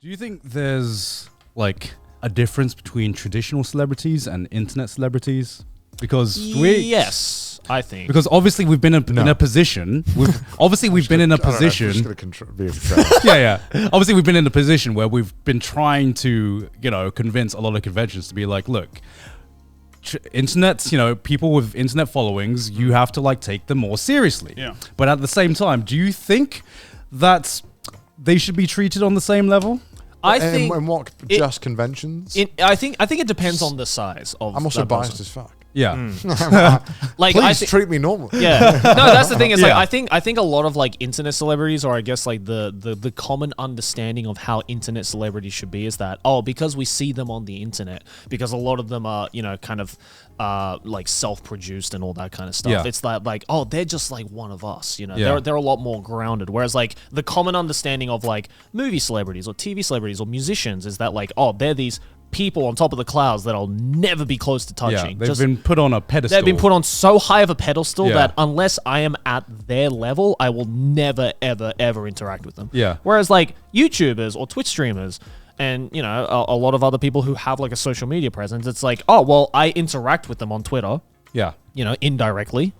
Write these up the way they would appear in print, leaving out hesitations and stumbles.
Do you think there's like a difference between traditional celebrities and internet celebrities? Because yes, I think. Because obviously we've been in a position. Obviously been in a position. Yeah. Obviously we've been in a position where we've been trying to, convince a lot of conventions to be like, look, internet, people with internet followings, you have to like take them more seriously. Yeah. But at the same time, do you think that they should be treated on the same level? I think. And what just conventions? I think it depends on the size of. I'm also biased as fuck. Yeah. Like, please treat me normal. Yeah. No, that's the thing. Is Yeah. like I think a lot of like internet celebrities, or I guess like the common understanding of how internet celebrities should be is that because we see them on the internet, because a lot of them are kind of like self-produced and all that kind of stuff. Yeah. It's that like they're just like one of us. Yeah. They're a lot more grounded. Whereas like the common understanding of like movie celebrities or TV celebrities or musicians is that like they're these people on top of the clouds that I'll never be close to touching. Yeah, they've been put on a pedestal. They've been put on so high of a pedestal Yeah. that unless I am at their level, I will never, ever, ever interact with them. Yeah. Whereas like YouTubers or Twitch streamers and, a lot of other people who have like a social media presence, it's like, I interact with them on Twitter, Yeah. Indirectly.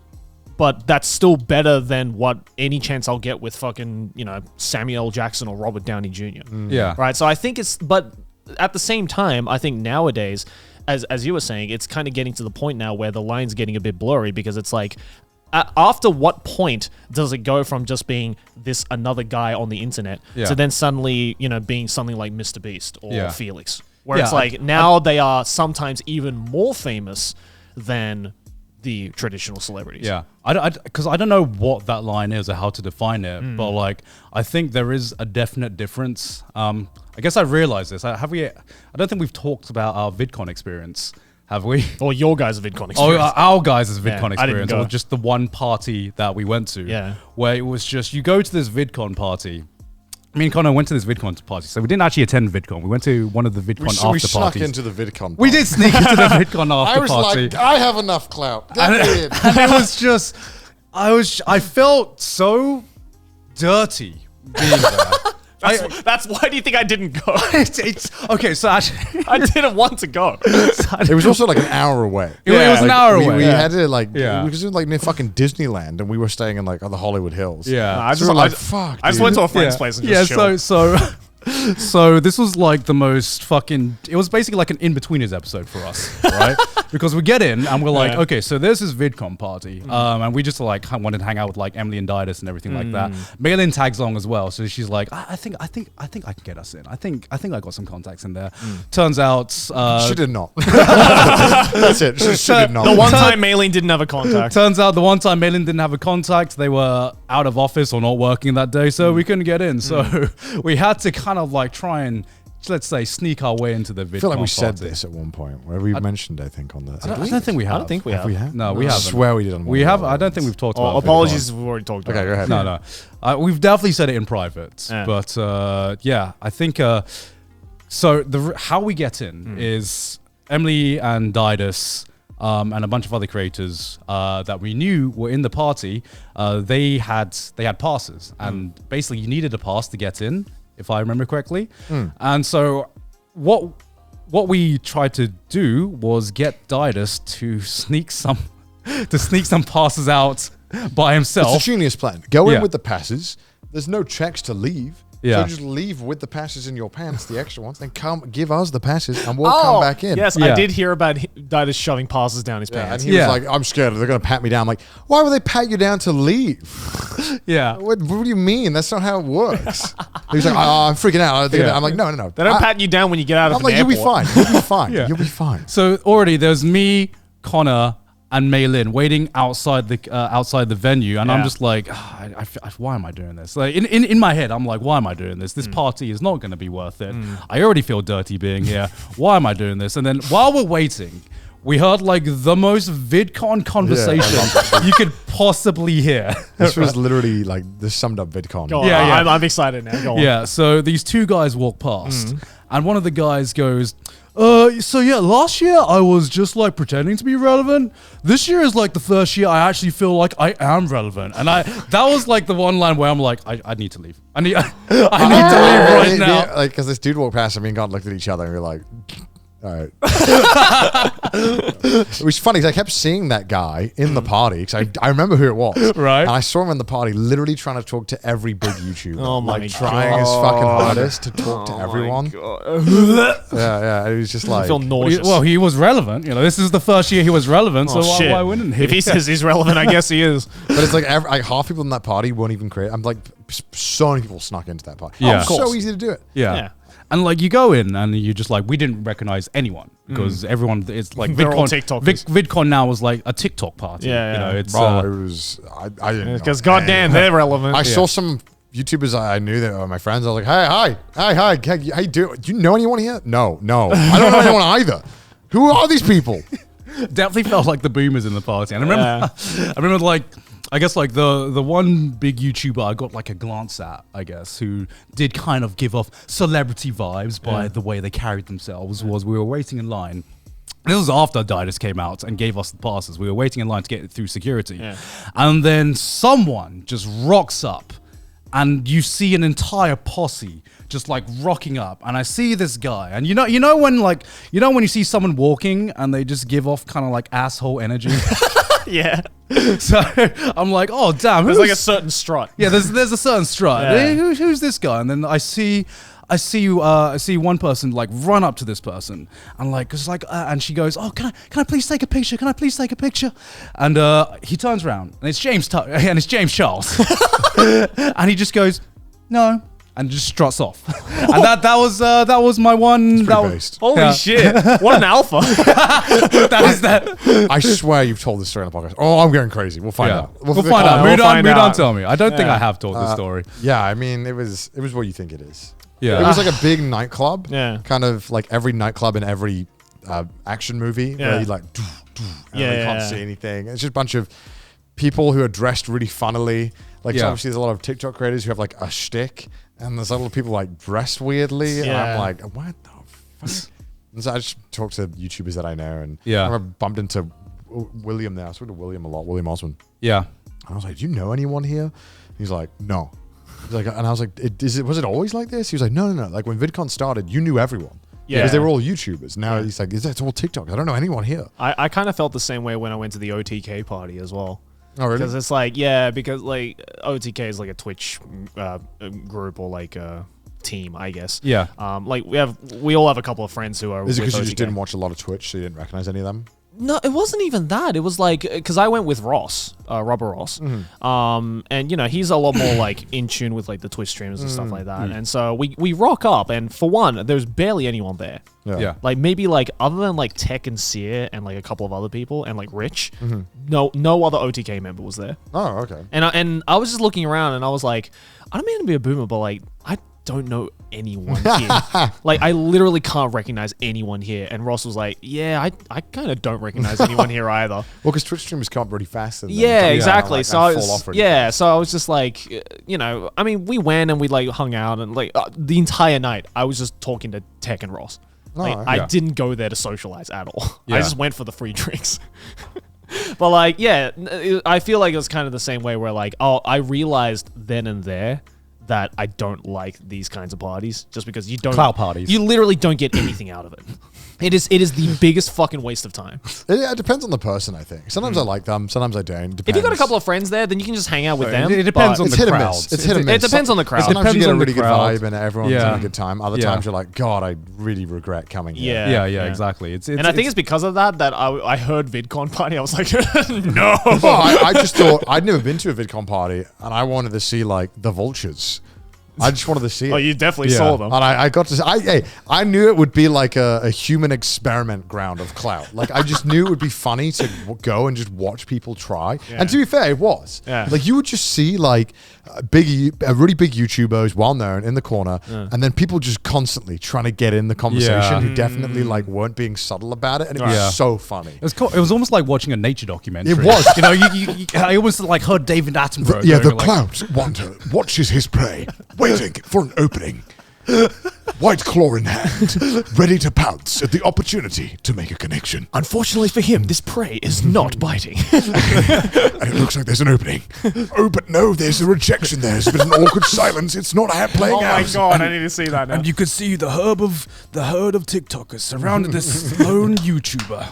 But that's still better than what any chance I'll get with fucking, Samuel L. Jackson or Robert Downey Jr. Yeah. Right? So I think but at the same time, I think nowadays, as you were saying, it's kind of getting to the point now where the line's getting a bit blurry, because it's like, after what point does it go from just being this another guy on the internet to then suddenly, being something like Mr. Beast or Felix? Where it's like, now they are sometimes even more famous than the traditional celebrities. Yeah, because I don't know what that line is or how to define it, but like I think there is a definite difference. I guess I realized this. I don't think we've talked about our VidCon experience, have we? Or your guys' VidCon experience. Our guys' VidCon I didn't experience, go. or just the one party that we went to. Yeah. Where it was just, you go to this VidCon party. Me and Connor went to this VidCon party, so we didn't actually attend VidCon. We went to one of the VidCon after we parties. snuck into the VidCon. We did sneak into the VidCon after I was party. like, I have enough clout. Get me in. And it was just, I felt so dirty being there. That's why do you think I didn't go? It's okay. So actually, I didn't want to go. It was also like an hour away. It was an hour away. We had to Yeah. because it was like near fucking Disneyland, and we were staying in like the Hollywood Hills. Yeah. I So we were like, fuck. I just dude. went to a friend's place and just chilled. So this was like the most fucking, it was basically like an in-betweeners episode for us, right? Because we get in and we're like, okay, so there's this VidCon party. And we just like wanted to hang out with like Emily and Didus and everything like that. Maylin tags along as well. So she's like, I think I can get us in. I think I got some contacts in there. Turns out She did not. That's it. She did not. The one time Maylene didn't have a contact. Turns out the one time Maylin didn't have a contact, they were out of office or not working that day, so we couldn't get in. So we had to kind of like try and, let's say, sneak our way into the VidCon I feel like we party. said this at one point where we mentioned, I think, on the. I don't think we have. I don't think we have. We have? No, we I haven't. swear we did on one We of have. the I don't think we've talked about. Apologies if we've already talked about Okay, go ahead. No. We've definitely said it in private, Yeah. but yeah, I think. So how we get in is Emily and Didus and a bunch of other creators that we knew were in the party. They had passes, and basically you needed a pass to get in, if I remember correctly. And so what we tried to do was get Didus to sneak some passes out by himself. It's a genius plan. Go Yeah. in with the passes. There's no checks to leave. Yeah. So just leave with the passes in your pants, the extra ones, then come give us the passes and we'll come back in. Yes, Yeah. I did hear about Didus shoving passes down his Yeah, and pants. he was like, I'm scared. They're going to pat me down. I'm like, why would they pat you down to leave? Yeah. What do you mean? That's not how it works. He's like, I'm freaking out. Yeah. I'm like, no. They don't pat you down when you get out of I'm an like, you'll be airport. fine. You'll be fine. Yeah. You'll be fine. So already there's me, Connor, and Maylin waiting outside the venue, and I'm Yeah. just like, why am I doing this? Like in my head, I'm like, why am I doing this? This party is not going to be worth it. I already feel dirty being here. Why am I doing this? And then while we're waiting, we heard like the most VidCon conversation you could possibly hear. This was literally like, this summed up VidCon. Go on. Yeah, yeah. I'm excited now. Go on. Yeah, so these two guys walk past, And one of the guys goes, so yeah, last year I was just like pretending to be relevant. This year is like the first year I actually feel like I am relevant. And that was like the one line where I'm like, I need to leave. I need to leave right now. Like, because this dude walked past and me and God looked at each other and we were like, all right. It was funny because I kept seeing that guy in the party because I remember who it was. Right. And I saw him in the party literally trying to talk to every big YouTuber. Oh my like trying his fucking hardest to talk to everyone. Yeah. It was just I like. feel nauseous. Well, he was relevant. You know, this is the first year he was relevant. So why wouldn't he? If he says he's relevant, I guess he is. But it's like half people in that party weren't even create. I'm like, so many people snuck into that party. Yeah. It's so easy to do it. Yeah. And like you go in and you just like, we didn't recognize anyone because everyone, it's like They're all VidCon. TikTokers. VidCon now was like a TikTok party. Yeah, You know, yeah. it's Bro, it was. I didn't know. Because goddamn, they're relevant. I saw some YouTubers I knew that were my friends. I was like, hi, how you doing? Do you know anyone here? No, I don't know anyone either. Who are these people? definitely felt like the boomers in the party. And I remember, I remember like, I guess like the one big YouTuber I got like a glance at, I guess, who did kind of give off celebrity vibes by the way they carried themselves, was we were waiting in line. This was after Didas came out and gave us the passes. We were waiting in line to get through security. Yeah. And then someone just rocks up and you see an entire posse just like rocking up. And I see this guy, and you know when you see someone walking and they just give off kind of like asshole energy. Yeah. So I'm like, oh damn, there's like a certain strut. Yeah, there's a certain strut. Yeah. Who's this guy? And then I see one person like run up to this person and like, cause like, and she goes, oh, can I please take a picture? Can I please take a picture? And he turns around and it's James Charles, and he just goes, no. And just struts off, and that was my one. Holy shit! What an alpha! That is that. I swear you've told this story on the podcast. Oh, I'm going crazy. We'll find out. We'll find out. Mood on. Tell me. I don't think I have told this story. Yeah, I mean, it was what you think it is. Yeah, it was like a big nightclub. Yeah, kind of like every nightclub in every action movie where you like, and you can't see anything. It's just a bunch of people who are dressed really funnily. Like so obviously, there's a lot of TikTok creators who have like a shtick. And there's a lot of people like dressed weirdly, and I'm like, what the fuck? And so I just talk to YouTubers that I know, and I bumped into William there. I spoke to William a lot, William Osman. Yeah. And I was like, do you know anyone here? He's like, no. He's like, and I was like, was it always like this? He was like, no. Like when VidCon started, you knew everyone. Yeah. Because they were all YouTubers. Now he's like, it's all TikTok. I don't know anyone here. I kind of felt the same way when I went to the OTK party as well. Oh, really? Because it's like, because like OTK is like a Twitch group or like a team, I guess. Yeah. Like we all have a couple of friends who are. Is it because you just didn't watch a lot of Twitch, so you didn't recognize any of them? No, it wasn't even that. It was like, because I went with Ross, Robert Ross. Mm-hmm. And, he's a lot more like in tune with like the Twitch streamers and stuff like that. And so we rock up, and for one, there's barely anyone there. Yeah. Like maybe like other than like Tech and Sear and like a couple of other people and like Rich, no other OTK member was there. Oh, okay. And I was just looking around and I was like, I don't mean to be a boomer, but like, I don't know anyone here. Like I literally can't recognize anyone here. And Ross was like, yeah, I kind of don't recognize anyone here either. Well, because Twitch streamers come up really fast. And exactly. Like, so I was, so I was just like, I mean, we went and we like hung out and like the entire night I was just talking to Tech and Ross. Like I didn't go there to socialize at all. I just went for the free drinks. But like, I feel like it was kind of the same way where like, I realized then and there that I don't like these kinds of parties just because you don't clout parties. You literally don't get anything out of it. It is the biggest fucking waste of time. It depends on the person, I think. Sometimes I like them, sometimes I don't. If you got a couple of friends there, then you can just hang out with them. It depends on the crowd. It's hit and miss. It depends on the crowd. Sometimes you get a really good vibe and everyone's having a good time. Other times you're like, God, I really regret coming here. Yeah, exactly. And I think it's because of that I heard VidCon party. I was like, no. Well, I just thought, I'd never been to a VidCon party and I wanted to see like the vultures. I just wanted to see it. Oh, you definitely saw them. And I got to I knew it would be like a human experiment ground of clout. Like, I just knew it would be funny to go and just watch people try. Yeah. And to be fair, it was. Yeah. Like, you would just see, like, a really big YouTuber who's well-known in the corner, and then people just constantly trying to get in the conversation who definitely, like, weren't being subtle about it. And it was so funny. It was almost like watching a nature documentary. It was. I almost, like, heard David Attenborough. The clout watches his prey. Waiting for an opening. White claw in hand, ready to pounce at the opportunity to make a connection. Unfortunately for him, this prey is not biting. And it looks like there's an opening. Oh, but no, there's a rejection there. There's been an awkward silence. It's not playing out. Oh my god, I need to see that now. And you could see the herd of TikTokers surrounded this lone YouTuber,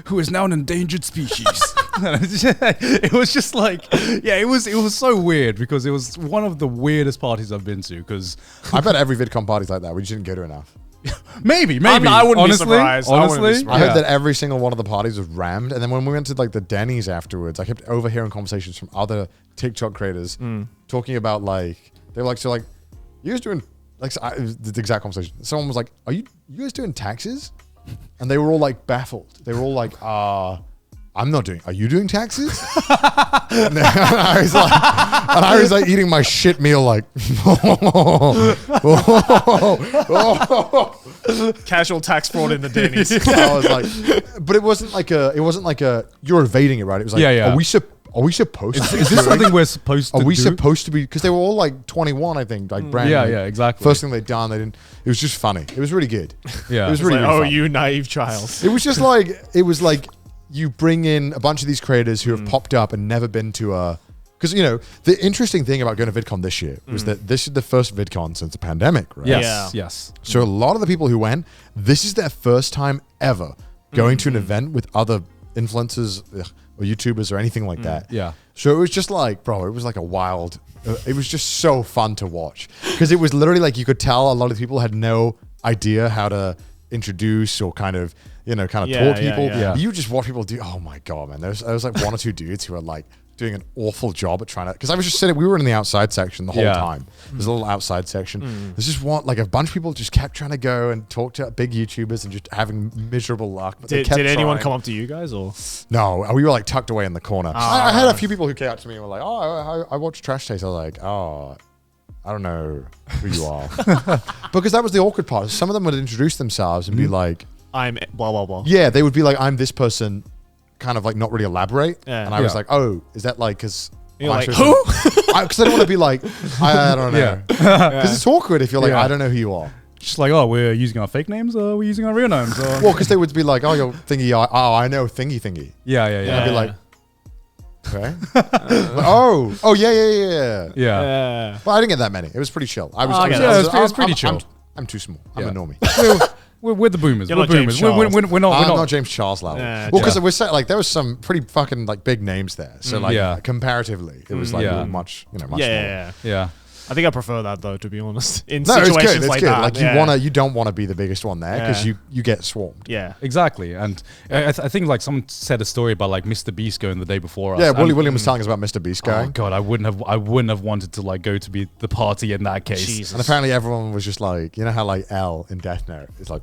who is now an endangered species. It was just like, yeah, it was so weird because it was one of the weirdest parties I've been to. Because I bet every VidCon party's like that. We just didn't go to enough. maybe. I wouldn't honestly, be surprised. Honestly, I heard that every single one of the parties was rammed, and then when we went to like the Denny's afterwards, I kept overhearing conversations from other TikTok creators talking about like they were like, so like you guys doing like it was the exact conversation. Someone was like, "Are you guys doing taxes?" And they were all like baffled. They were all like, I'm not doing. Are you doing taxes? and I was like eating my shit meal like. Casual tax fraud in the Denny's. I was like, but it wasn't like a. You're evading it, right? It was like, yeah. Are we supposed to? Is this something we're supposed to? Are we do? supposed to be? Because they were all like 21, I think, like brand. Yeah, new. yeah, exactly. First thing they'd done, they didn't. It was just funny. It was really good. Yeah, it was It's really. like, really oh, fun. you naive child. It was just like you bring in a bunch of these creators who have popped up and never been to a. Because the interesting thing about going to VidCon this year was that this is the first VidCon since the pandemic, right? Yes. So a lot of the people who went, this is their first time ever going to an event with other influencers or YouTubers or anything like that. Yeah. So it was just like, bro, it was like a wild. It was just so fun to watch because it was literally like you could tell a lot of people had no idea how to introduce or kind of talk to people. Yeah. You just watch people do. Oh my god, man! There was like one or two dudes who were like doing an awful job at trying to. Because I was just sitting. We were in the outside section the whole time. There's a little outside section. There's just like a bunch of people just kept trying to go and talk to big YouTubers and just having miserable luck. But Did anyone come up to you guys or? No, we were like tucked away in the corner. I had a few people who came up to me and were like, "Oh, I watched Trash Taste." I was like, "Oh, I don't know who you are," because that was the awkward part. Some of them would introduce themselves and be like, I'm blah blah blah. "Yeah," they would be like, "I'm this person," kind of like not really elaborate. Yeah. And I was like, "Oh, is that like because?" You're like, who? Because I don't want to be like, I don't know. Because it's awkward if you're like, I don't know who you are. Just like, oh, we're using our fake names or we're using our real names? Or? Well, because they would be like, oh, you're thingy. Oh, I know thingy. Yeah. And I'd be like, okay. Oh, yeah. Yeah. But I didn't get that many. It was pretty chill. it was pretty chill. I'm too small. I'm a normie. We're the boomers. You're We're not James boomers. Charles. We're not. I'm not James Charles level. Yeah, Well, because we're saying like there was some pretty fucking like big names there. So like Yeah. comparatively, it was like much much smaller. Yeah. I think I prefer that though, to be honest. In No, it's situations good. It's like good. that, Like you don't want to be the biggest one there because you get swarmed. Yeah. Exactly, and I think like someone said a story about like Mr. Beast going the day before us. Yeah, and- William was telling us about Mr. Beast guy. Oh god, I wouldn't have wanted to like go to be the party in that case. Jesus. And apparently everyone was just like, you know how like L in Death Note is like,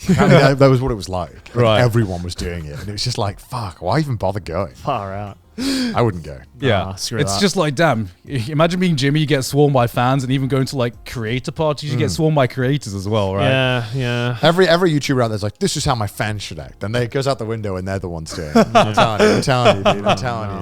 apparently that was what it was like. Like, Right. everyone was doing it. And it was just like, fuck, why even bother going? Far out. I wouldn't go. Yeah, screw it's that. just like, damn. Imagine being Jimmy, you get swarmed by fans, and even going to like creator parties, you get swarmed by creators as well, right? Yeah. Every YouTuber out there's like, this is how my fans should act. And they goes out the window and they're the ones doing it. I'm telling you, dude. I'm telling you.